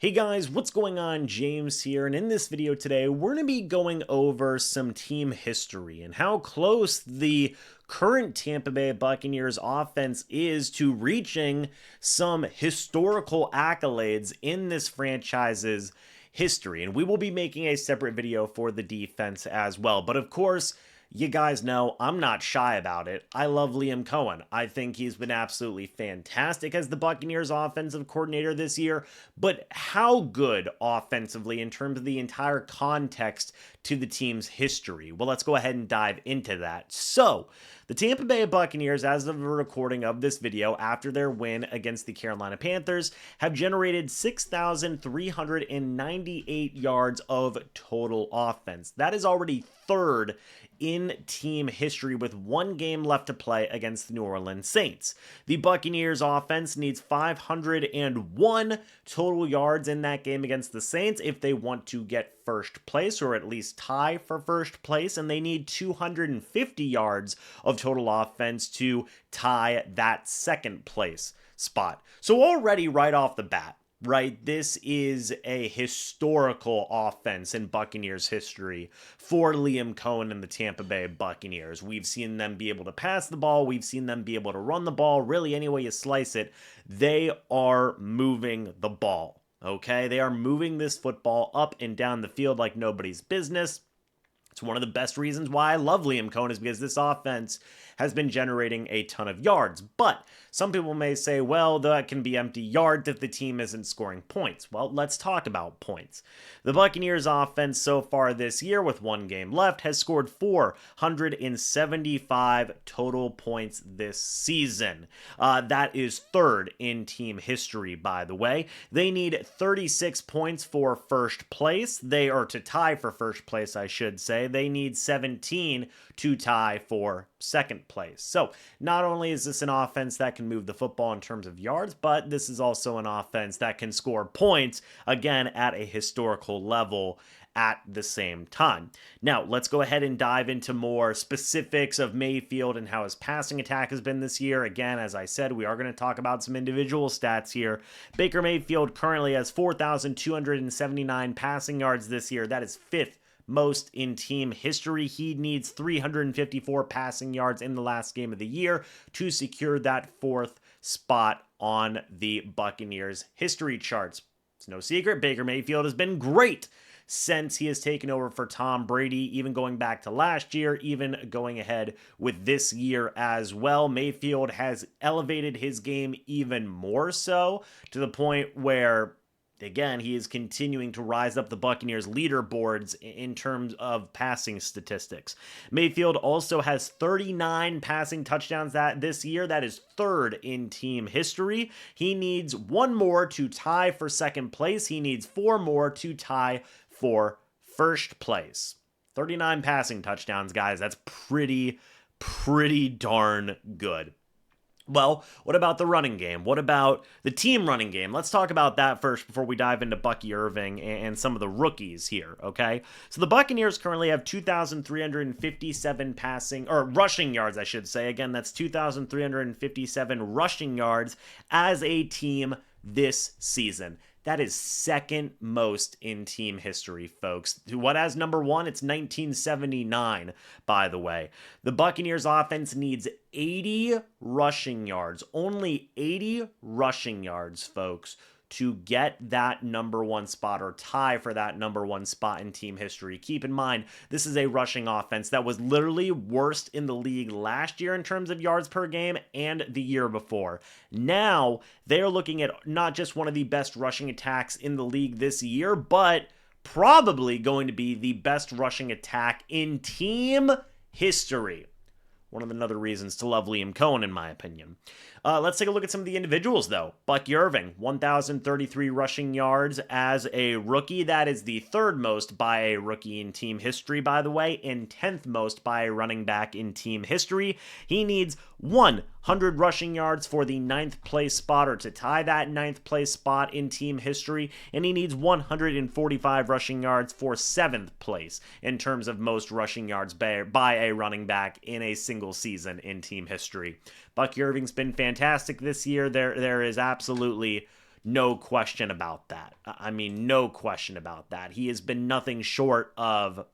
Hey guys, what's going on? James here, and in this video today, we're going to be going over some team history and how close the current Tampa Bay Buccaneers offense is to reaching some historical accolades in this franchise's history. And we will be making a separate video for the defense as well. But of course, you guys know I'm not shy about it. I love Liam Cohen. I think he's been absolutely fantastic as the Buccaneers offensive coordinator this year, but how good offensively in terms of the entire context to the team's history? Well, let's go ahead and dive into that. So, the Tampa Bay Buccaneers, as of the recording of this video after their win against the Carolina Panthers, have generated 6,398 yards of total offense. That is already third in team history with one game left to play against the New Orleans Saints. The Buccaneers offense needs 501 total yards in that game against the Saints if they want to get first place, or at least tie for first place, and they need 250 yards of total offense to tie that second place spot. So already right off the bat, right, this is a historical offense in Buccaneers history for Liam Cohen and the Tampa Bay Buccaneers. We've seen them be able to pass the ball. We've seen them be able to run the ball. Really, any way you slice it, they are moving the ball, okay? They are moving this football up and down the field like nobody's business. It's one of the best reasons why I love Liam Cohen is because this offense has been generating a ton of yards. But some people may say, well, that can be empty yards if the team isn't scoring points. Well, let's talk about points. The Buccaneers offense so far this year with one game left has scored 475 total points this season. That is third in team history, by the way. They need 36 points for first place. They are to tie for first place, I should say. They need 17 to tie for second place. So not only is this an offense that can move the football in terms of yards, but this is also an offense that can score points, again, at a historical level at the same time. Now, let's go ahead and dive into more specifics of Mayfield and how his passing attack has been this year. Again, as I said, we are going to talk about some individual stats here. Baker Mayfield currently has 4,279 passing yards this year. That is fifth most in team history. He needs 354 passing yards in the last game of the year to secure that fourth spot on the Buccaneers history charts. It's no secret, Baker Mayfield has been great since he has taken over for Tom Brady, even going back to last year, even going ahead with this year as well. Mayfield has elevated his game even more so to the point where, again, he is continuing to rise up the Buccaneers leaderboards in terms of passing statistics. Mayfield also has 39 passing touchdowns this year. That is third in team history. He needs one more to tie for second place. He needs four more to tie for first place. 39 passing touchdowns, guys. That's pretty darn good. Well, what about the running game? What about the team running game? Let's talk about that first before we dive into Bucky Irving and some of the rookies here, okay? So the Buccaneers currently have 2,357 rushing yards, I should say. Again, that's 2,357 rushing yards as a team this season. That is second most in team history, folks. What has number one? It's 1979, by the way. The Buccaneers offense needs 80 rushing yards. Only 80 rushing yards, folks, to get that number one spot or tie for that number one spot in team history. Keep in mind, this is a rushing offense that was literally worst in the league last year in terms of yards per game and the year before. Now, they're looking at not just one of the best rushing attacks in the league this year, but probably going to be the best rushing attack in team history. One of another reasons to love Liam Cohen, in my opinion. Let's take a look at some of the individuals, though. Bucky Irving, 1,033 rushing yards as a rookie. That is the third most by a rookie in team history, by the way, and 10th most by a running back in team history. He needs 100 rushing yards for the 9th place spot, or to tie that 9th place spot in team history, and he needs 145 rushing yards for 7th place in terms of most rushing yards by a running back in a single season in team history. Bucky Irving's been fantastic this year. There is absolutely No question about that. I mean, no question about that. He has been nothing short of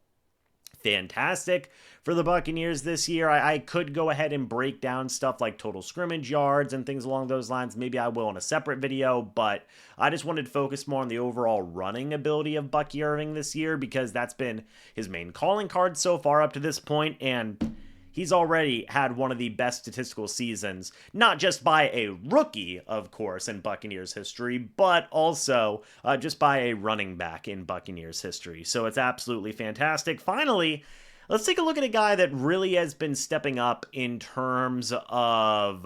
fantastic for the Buccaneers this year. I could go ahead and break down stuff like total scrimmage yards and things along those lines. Maybe I will in a separate video, but I just wanted to focus more on the overall running ability of Bucky Irving this year because that's been his main calling card so far up to this point, and he's already had one of the best statistical seasons, not just by a rookie, of course, in Buccaneers history, but also just by a running back in Buccaneers history. So it's absolutely fantastic. Finally, let's take a look at a guy that really has been stepping up in terms of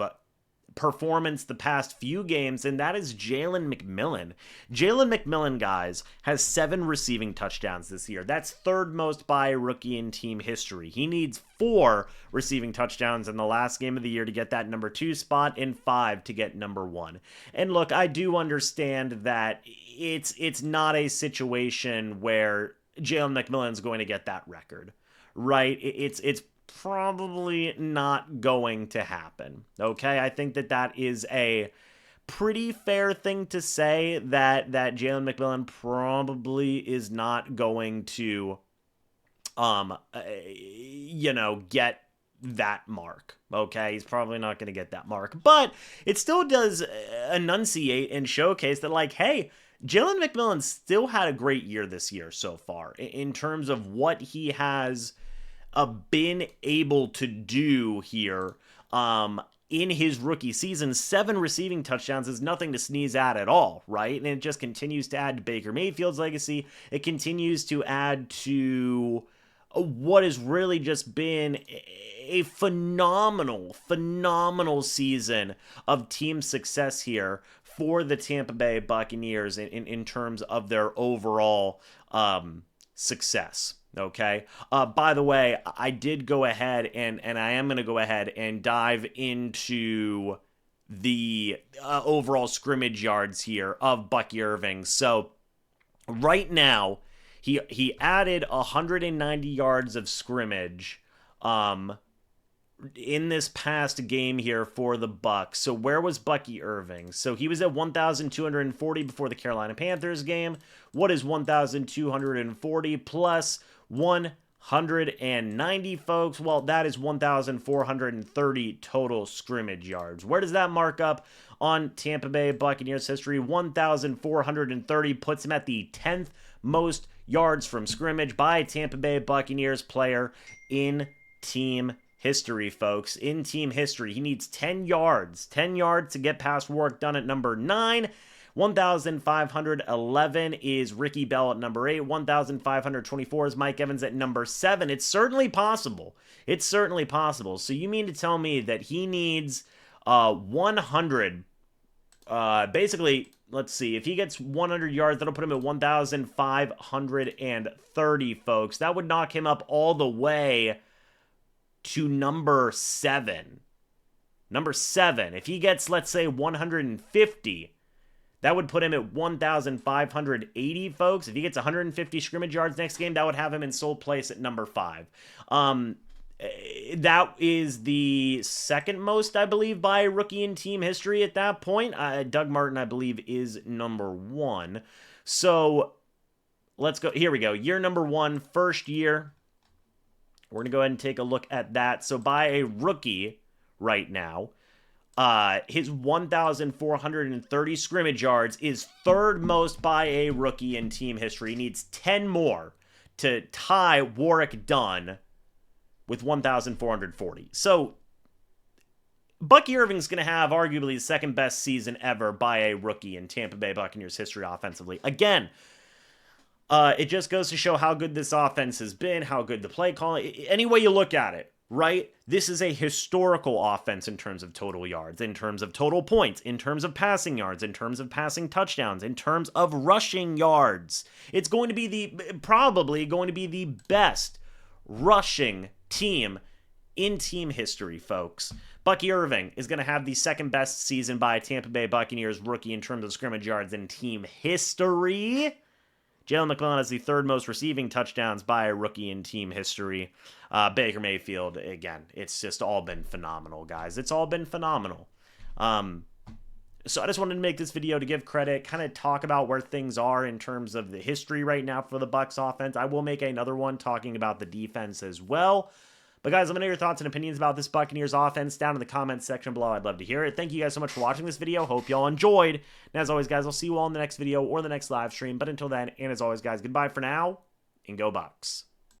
performance the past few games, and that is Jalen McMillan. Jalen McMillan, guys, has 7 receiving touchdowns this year. That's third most by a rookie in team history. He needs 4 receiving touchdowns in the last game of the year to get that number 2 spot and 5 to get number 1. And look, I do understand that it's not a situation where Jalen McMillan's going to get that record, right? It's probably not going to happen. Okay, I think that is a pretty fair thing to say, that Jalen McMillan probably is not going to get that mark. Okay, he's probably not going to get that mark, but it still does enunciate and showcase that, like, hey, Jalen McMillan still had a great year this year so far in terms of what he has been able to do here in his rookie season. 7 receiving touchdowns is nothing to sneeze at all, right? And it just continues to add to Baker Mayfield's legacy. It continues to add to what has really just been a phenomenal season of team success here for the Tampa Bay Buccaneers in terms of their overall success. Okay. By the way, I did go ahead and I am going to go ahead and dive into the overall scrimmage yards here of Bucky Irving. So right now, he added 190 yards of scrimmage in this past game here for the Bucs. So where was Bucky Irving? So he was at 1,240 before the Carolina Panthers game. What is 1,240 plus 190, folks? Well, that is 1,430 total scrimmage yards. Where does that mark up on Tampa Bay Buccaneers history? 1,430 puts him at the 10th most yards from scrimmage by a Tampa Bay Buccaneers player in team history, folks. In team history, he needs 10 yards. 10 yards to get past Warwick Dunn at number 9. 1,511 is Ricky Bell at number 8. 1,524 is Mike Evans at number 7. It's certainly possible. It's certainly possible. So you mean to tell me that he needs 100, basically, let's see, if he gets 100 yards, that'll put him at 1,530, folks. That would knock him up all the way to number 7. Number 7. If he gets, let's say, 150, that would put him at 1,580, folks. If he gets 150 scrimmage yards next game, that would have him in sole place at number 5. That is the second most, I believe, by a rookie in team history at that point. Doug Martin, I believe, is number 1. So let's go. Here we go. Year number 1, first year. We're going to go ahead and take a look at that. So by a rookie right now, his 1,430 scrimmage yards is third most by a rookie in team history. He needs 10 more to tie Warwick Dunn with 1,440. So Bucky Irving's going to have arguably the second best season ever by a rookie in Tampa Bay Buccaneers history offensively. Again, it just goes to show how good this offense has been, how good the play calling, any way you look at it, right? This is a historical offense in terms of total yards, in terms of total points, in terms of passing yards, in terms of passing touchdowns, in terms of rushing yards. It's going to be probably going to be the best rushing team in team history, folks. Bucky Irving is going to have the second best season by a Tampa Bay Buccaneers rookie in terms of scrimmage yards in team history. Jalen McMillan has the third most receiving touchdowns by a rookie in team history. Baker Mayfield, again, it's just all been phenomenal, guys. It's all been phenomenal. So I just wanted to make this video to give credit, kind of talk about where things are in terms of the history right now for the Bucs offense. I will make another one talking about the defense as well. But guys, let me know your thoughts and opinions about this Buccaneers offense down in the comments section below. I'd love to hear it. Thank you guys so much for watching this video. Hope y'all enjoyed. And as always, guys, I'll see you all in the next video or the next live stream. But until then, and as always, guys, goodbye for now, and go Bucs.